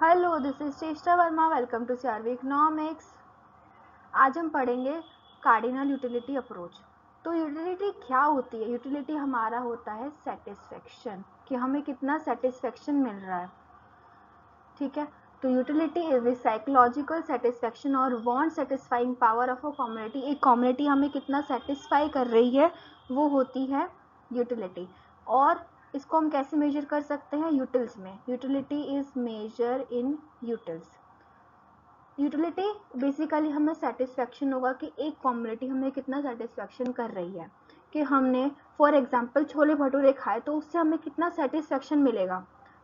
Hello, this is Cheshta Verma. Welcome to CRV economics. आज हम पढ़ेंगे कार्डिनल यूटिलिटी अप्रोच। तो यूटिलिटी क्या होती है? यूटिलिटी हमारा होता है सेटिस्फेक्शन, कि हमें कितना सेटिस्फेक्शन मिल रहा है। ठीक है, तो utility is the psychological satisfaction और want satisfying power of a community. एक कम्युनिटी हमें कितना सेटिस्फाई कर रही है वो होती है यूटिलिटी। और इसको हम कैसे मेजर कर सकते हैं? यूटिल्स में। Utility is measure in utils. Utility basically हमें सेटिस्फेक्शन होगा कि एक कम्युनिटी हमें कितना सेटिस्फेक्शन कर रही है। कि हमने फॉर एग्जांपल छोले भटूरे खाए तो उससे हमें कितना सेटिस्फेक्शन मिलेगा,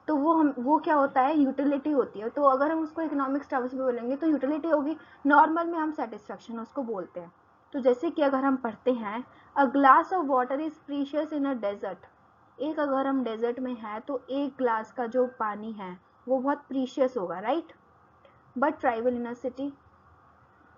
तो वो क्या होता है? यूटिलिटी होती है। तो अगर हम उसको इकोनॉमिक्स टर्म्स में बोलेंगे तो यूटिलिटी होगी। नॉर्मल में हम सेटिस्फेक्शन उसको बोलते हैं। तो जैसे कि अगर हम पढ़ते हैं, a glass of water is precious in a desert. एक अगर हम डेजर्ट में हैं तो एक ग्लास का जो पानी है वो बहुत प्रीशियस होगा, right? But trivial in a city,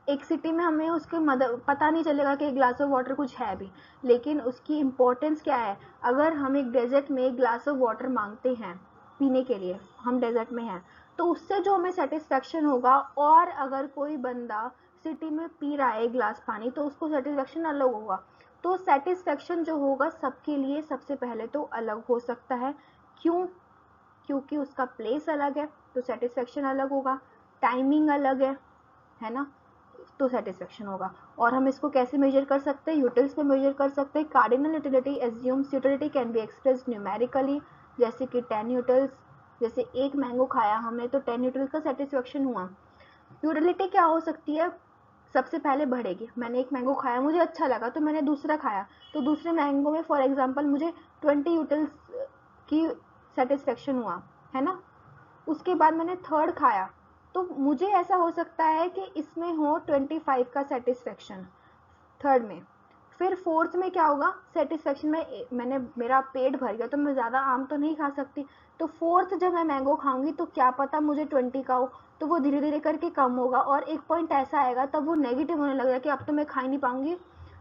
एक सिटी में हमें उसके पता नहीं चलेगा कि एक ग्लास ऑफ वाटर कुछ है भी, लेकिन उसकी इम्पोर्टेंस क्या है? अगर हम एक डेजर्ट में एक ग्लास ऑफ वाटर मांगते हैं पीने के लिए, हम डेजर्ट में हैं, तो उससे जो हमें सेटिस्फेक्शन होगा, और अगर कोई बंदा सिटी में पी रहा है एक ग्लास पानी तो उसको सेटिस्फेक्शन अलग होगा। तो सेटिस्फेक्शन जो होगा सबके लिए सबसे पहले तो अलग हो सकता है। क्यों? क्योंकि उसका प्लेस अलग है तो सेटिस्फेक्शन अलग होगा, टाइमिंग अलग है ना? तो सेटिस्फेक्शन होगा। और हम इसको कैसे मेजर कर सकते हैं? यूटिल्स पे मेजर कर सकते हैं। Cardinal utility assumes utility can be expressed numerically, जैसे कि 10 यूटिल्स। जैसे एक मैंगो खाया हमने तो 10 यूटिल्स का सेटिस्फेक्शन हुआ। यूटिलिटी क्या हो सकती है? सबसे पहले बढ़ेगी। मैंने एक मैंगो खाया, मुझे अच्छा लगा तो मैंने दूसरा खाया, तो दूसरे मैंगो में फॉर एग्जाम्पल मुझे 20 यूटिल्स की सेटिस्फेक्शन हुआ, है ना? उसके बाद मैंने थर्ड खाया तो मुझे ऐसा हो सकता है कि इसमें हो 25 का सेटिस्फेक्शन थर्ड में। फिर फोर्थ में क्या होगा? सेटिस्फेक्शन में मैंने मेरा पेट भर गया तो मैं ज़्यादा आम तो नहीं खा सकती, तो फोर्थ जब मैं मैंगो खाऊंगी तो क्या पता मुझे 20 का हो, तो वो धीरे धीरे करके कम होगा और एक पॉइंट ऐसा आएगा तब वो नेगेटिव होने लगेगा कि अब तो मैं खा ही नहीं पाऊंगी,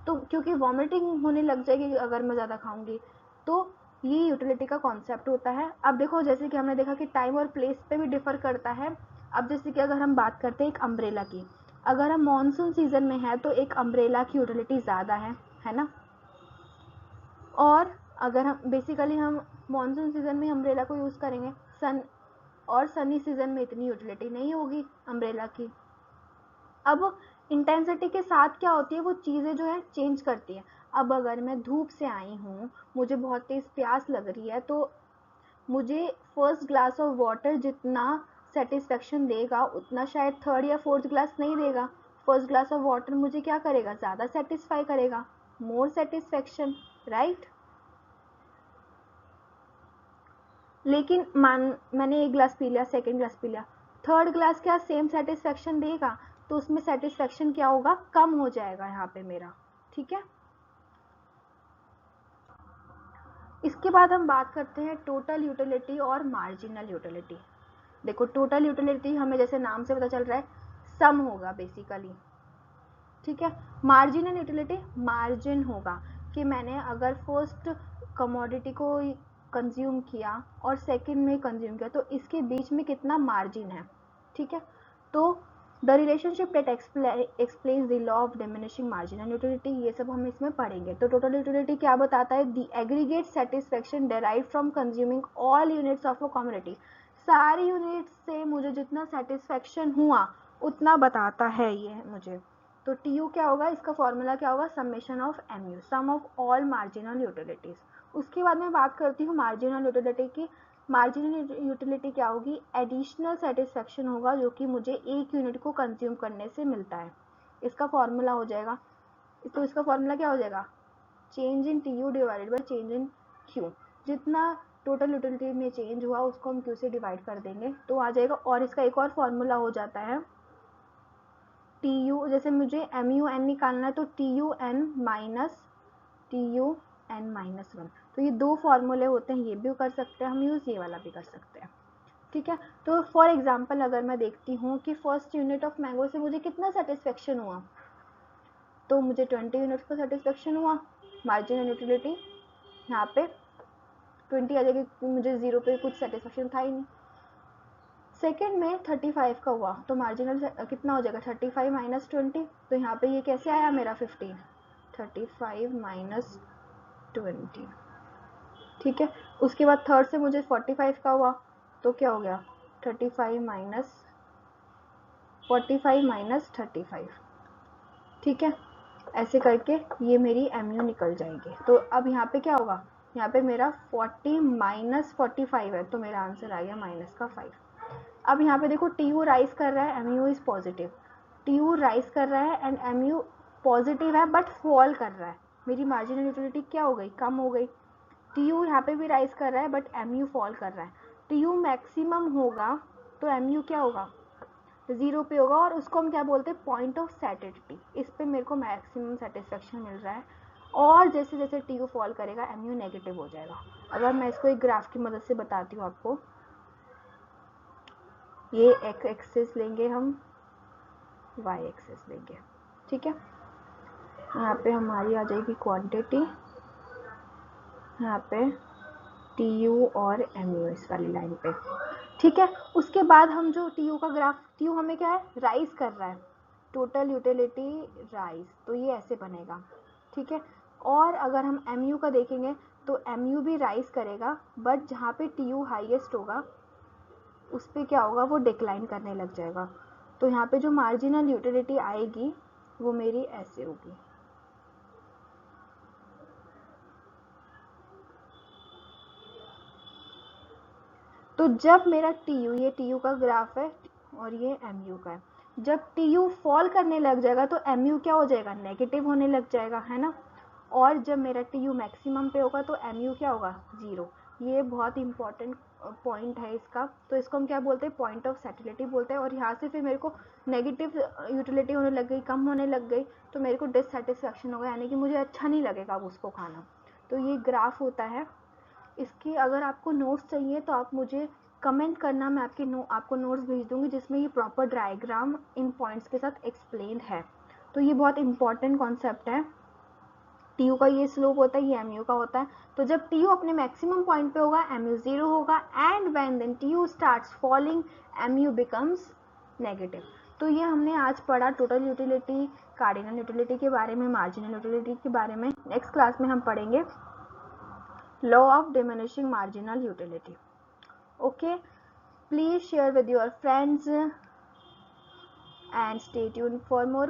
तो क्योंकि वॉमिटिंग होने लग जाएगी अगर मैं ज़्यादा खाऊंगी। तो ये यूटिलिटी का कॉन्सेप्ट होता है। अब देखो, जैसे कि हमने देखा कि टाइम और प्लेस पे भी डिफर करता है। अब जैसे कि अगर हम बात करते हैं एक अम्ब्रेला की, अगर हम मानसून सीजन में है तो एक अम्ब्रेला की यूटिलिटी ज़्यादा है ना? और अगर हम बेसिकली हम मानसून सीजन में अम्ब्रेला को यूज़ करेंगे, सनी सीजन में इतनी यूटिलिटी नहीं होगी अम्ब्रेला की। अब इंटेंसिटी के साथ क्या होती है, वो चीज़ें जो है चेंज करती है। अब अगर मैं धूप से आई हूँ, मुझे बहुत तेज़ प्यास लग रही है, तो मुझे फर्स्ट ग्लास ऑफ वाटर जितना सेटिस्फेक्शन देगा उतना शायद थर्ड या फोर्थ ग्लास नहीं देगा। फर्स्ट ग्लास ऑफ वाटर मुझे क्या करेगा? ज़्यादा सेटिस्फाई करेगा, मोर सेटिस्फेक्शन, राइट? लेकिन मैंने एक ग्लास पी लिया, सेकेंड ग्लास पी लिया, थर्ड ग्लास क्या सेम सेटिस्फेक्शन देगा? तो उसमें सेटिस्फेक्शन क्या होगा? कम हो जाएगा यहाँ पे मेरा। ठीक है, इसके बाद हम बात करते हैं टोटल यूटिलिटी और मार्जिनल यूटिलिटी। देखो, टोटल यूटिलिटी हमें जैसे नाम से पता चल रहा है सम होगा बेसिकली। ठीक है, मार्जिनल यूटिलिटी मार्जिन होगा कि मैंने अगर फर्स्ट कमोडिटी को कंज्यूम किया और सेकंड में कंज्यूम किया तो इसके बीच में कितना मार्जिन है। ठीक है, तो the relationship that explains the law of diminishing marginal utility, ये सब हम इसमें पढ़ेंगे। तो टोटल यूटिलिटी क्या बताता है? The aggregate satisfaction derive from consuming all units of a community. सारी यूनिट्स से मुझे जितना सेटिस्फेक्शन हुआ उतना बताता है ये मुझे। तो टी यू क्या होगा? इसका फॉर्मूला क्या होगा? Summation of M U, sum of all marginal utilities. उसके बाद मैं बात करती हूँ मार्जिनल यूटिलिटी की। मार्जिनल यूटिलिटी क्या होगी? एडिशनल सेटिस्फेक्शन होगा जो कि मुझे एक यूनिट को कंज्यूम करने से मिलता है। इसका फॉर्मूला हो जाएगा, तो इसका फॉर्मूला क्या हो जाएगा? Change in T U divided by change in Q. जितना टोटल यूटिलिटी में चेंज हुआ उसको हम क्यू से डिवाइड कर देंगे तो आ जाएगा। और इसका एक और फॉर्मूला हो जाता है टी यू, जैसे मुझे एम यू एन निकालना है तो T U N minus one. तो ये दो फॉर्मूले होते हैं, ये भी कर सकते हैं हम यूज़, ये वाला भी कर सकते हैं। ठीक है, तो फॉर एग्जांपल अगर मैं देखती हूँ कि फर्स्ट यूनिट ऑफ मैंगो से मुझे कितना सेटिस्फेक्शन हुआ, तो मुझे 20 यूनिट्स का सेटिस्फेक्शन हुआ। मार्जिनल यूटिलिटी यहाँ पे 20 आ जाएगी, मुझे 0 पे कुछ सेटिस्फेक्शन था ही नहीं। सेकेंड में 35 का हुआ तो मार्जिनल कितना हो जाएगा 35 माइनस 20, तो यहाँ पे ये कैसे आया मेरा 15, 35 माइनस 20, ठीक है। उसके बाद थर्ड से मुझे 45 का हुआ तो क्या हो गया 35 माइनस 45 माइनस 35, ठीक है। ऐसे करके ये मेरी MU निकल जाएगी। तो अब यहाँ पे क्या होगा, यहाँ पे मेरा 40 माइनस 45 है तो मेरा आंसर आ गया माइनस का 5। अब यहाँ पे देखो TU राइज कर रहा है, MU is positive, TU rise कर रहा है एंड MU पॉजिटिव है बट फॉल कर रहा है, मेरी मार्जिनल यूटिलिटी क्या हो गई, कम हो गई। TU यहाँ पे भी राइज कर रहा है बट MU फॉल कर रहा है, TU मैक्सिमम होगा तो MU क्या होगा 0 पे होगा, और उसको हम क्या बोलते हैं पॉइंट ऑफ सैटिस्फैक्शन। इस पे मेरे को मैक्सिमम सेटिस्फेक्शन मिल रहा है, और जैसे जैसे TU फॉल करेगा MU नेगेटिव हो जाएगा। अगर मैं इसको एक ग्राफ की मदद से बताती हूँ आपको, ये x एक्सिस लेंगे हम, y एक्सिस लेंगे, ठीक है। यहाँ पे हमारी आ जाएगी क्वांटिटी, यहाँ पे TU और MU इस वाली लाइन पे, ठीक है। उसके बाद हम जो TU का ग्राफ, TU हमें क्या है राइज कर रहा है, टोटल यूटिलिटी राइज, तो ये ऐसे बनेगा, ठीक है। और अगर हम MU का देखेंगे तो MU भी राइज करेगा बट जहाँ पे TU हाईएस्ट होगा उस पर क्या होगा वो डिक्लाइन करने लग जाएगा। तो यहाँ पे जो मार्जिनल यूटिलिटी आएगी वो मेरी ऐसे होगी, तो जब मेरा TU, ये TU का ग्राफ है और ये MU का है, जब TU फॉल करने लग जाएगा तो MU क्या हो जाएगा नेगेटिव होने लग जाएगा, है ना। और जब मेरा TU मैक्सिमम पे होगा तो MU क्या होगा 0। ये बहुत इंपॉर्टेंट पॉइंट है इसका, तो इसको हम क्या बोलते हैं पॉइंट ऑफ सैटिस्फैक्शन बोलते हैं। और यहाँ से फिर मेरे को नेगेटिव यूटिलिटी होने लग गई, कम होने लग गई, तो मेरे को डिससेटिस्फैक्शन होगा, यानी कि मुझे अच्छा नहीं लगेगा अब उसको खाना। तो ये ग्राफ होता है। इसकी अगर आपको नोट्स चाहिए तो आप मुझे कमेंट करना, मैं आपको नोट्स भेज दूंगी जिसमें ये प्रॉपर डायग्राम इन पॉइंट्स के साथ एक्सप्लेन्ड है। तो ये बहुत इंपॉर्टेंट कॉन्सेप्ट है। TU का ये स्लोप होता है, ये MU का होता है। तो जब TU अपने मैक्सिमम पॉइंट पे होगा MU 0 होगा, and when then TU starts falling MU becomes negative. तो ये हमने आज पढ़ा टोटल यूटिलिटी, कार्डिनल यूटिलिटी के बारे में, मार्जिनल यूटिलिटी के बारे में। नेक्स्ट क्लास में हम पढ़ेंगे law of diminishing marginal utility. Okay, please share with your friends and stay tuned for more